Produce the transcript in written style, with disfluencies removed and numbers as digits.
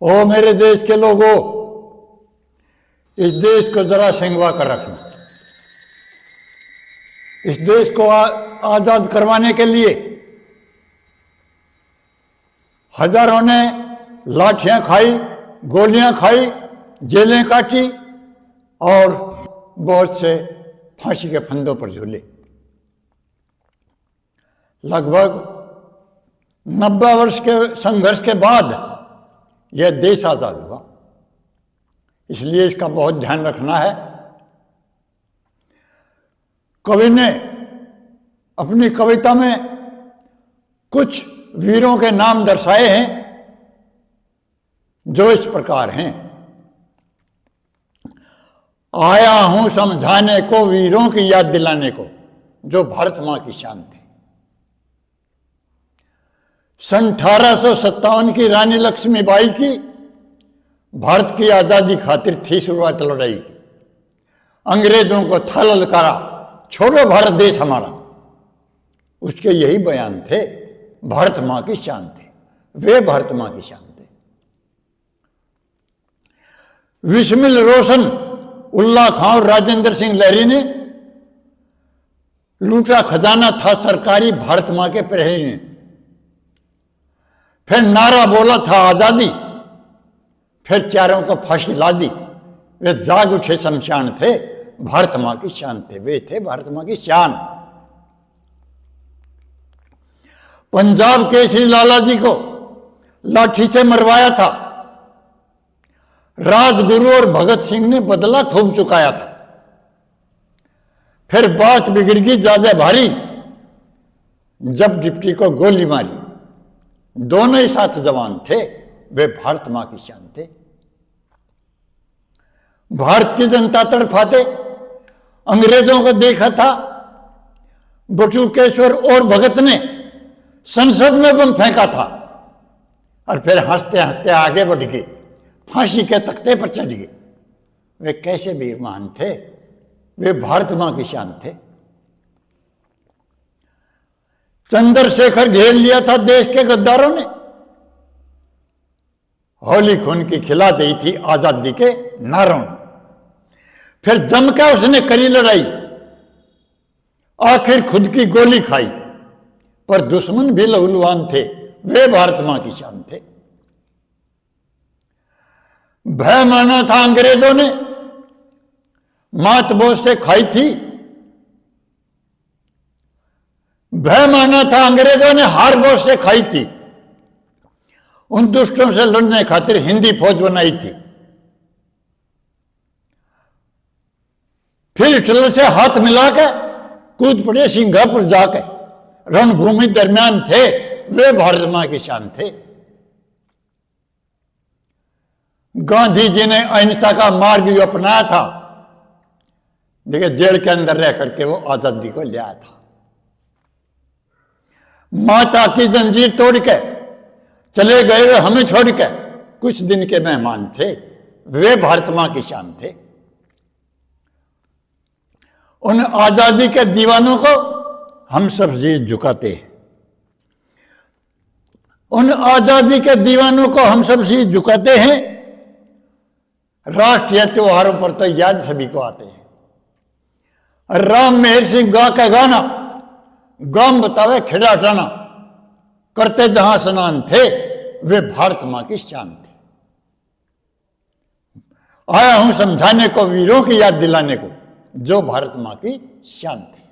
ओ मेरे देश के लोगों, इस देश को जरा संगवा कर रखना। इस देश को आजाद करवाने के लिए हजारों ने लाठियां खाई, गोलियां खाई, जेलें काटी और बहुत से फांसी के फंदों पर झूले। लगभग 90 वर्ष के संघर्ष के बाद यह देश आजाद हुआ, इसलिए इसका बहुत ध्यान रखना है। कवि ने अपनी कविता में कुछ वीरों के नाम दर्शाए हैं जो इस प्रकार हैं। आया हूं समझाने को, वीरों की याद दिलाने को, जो भारत मां की शान थे। सन 1857 की रानी लक्ष्मीबाई की भारत की आजादी खातिर थी शुरुआत लड़ाई की। अंग्रेजों को था ललकारा, छोड़ो भारत देश हमारा। उसके यही बयान थे, भारत मां की शान थे, वे भारत मां की शान थे। विस्मिल रोशन, उल्ला खां और राजेंद्र सिंह लहरी ने लूटा खजाना था सरकारी भारत मां के प्रहरी ने। फिर नारा बोला था आजादी, फिर चारों को फांसी ला दी। वे जाग उठे शमशान थे, भारत मां की शान थे, वे थे भारत मां की शान। पंजाब केसरी लाला जी को लाठी से मरवाया था, राजगुरु और भगत सिंह ने बदला खूब चुकाया था। फिर बात बिगड़ गई ज्यादा भारी, जब डिप्टी को गोली मारी। दोनों ही साथ जवान थे, वे भारत मां की शान थे। भारत की जनता तड़फाते अंग्रेजों को देखा था। बटुकेश्वर और भगत ने संसद में बम फेंका था और फिर हंसते हंसते आगे बढ़ गए, फांसी के तख्ते पर चढ़ गए। वे कैसे वीर महान थे, वे भारत मां की शान थे। चंद्रशेखर घेर लिया था देश के गद्दारों ने, होली खून की खिला दी थी आजादी के नारों ने। फिर जमकर उसने करी लड़ाई, आखिर खुद की गोली खाई, पर दुश्मन भी लहूलुहान थे, वे भारत मां की शान थे। भय माना था अंग्रेजों ने, मात बोझ से खाई थी। भय माना था अंग्रेजों ने, हार बोझ से खाई थी। उन दुष्टों से लड़ने खातिर हिंदी फौज बनाई थी। फिर हिटलर से हाथ मिलाकर कूद पड़े सिंगापुर जाके, रणभूमि दरमियान थे, वे भारत मां की शान थे। गांधी जी ने अहिंसा का मार्ग भी अपनाया था, देखिए जेल के अंदर रह करके वो आजादी को ले आया था। माता की जंजीर तोड़ के चले गए वे हमें छोड़ के, कुछ दिन के मेहमान थे, वे भारत मां की शान थे। उन आजादी के दीवानों को हम सब शीश झुकाते हैं। उन आजादी के दीवानों को हम सब शीश झुकाते हैं। राष्ट्रीय त्योहारों पर तो याद सभी को आते हैं। राम मेहर सिंह गा का गाना, गांव बतावे खेड़ा टाना, करते जहां स्नान थे, वे भारत मां की शान थे। आया हूं समझाने को, वीरों की याद दिलाने को, जो भारत मां की शान थे।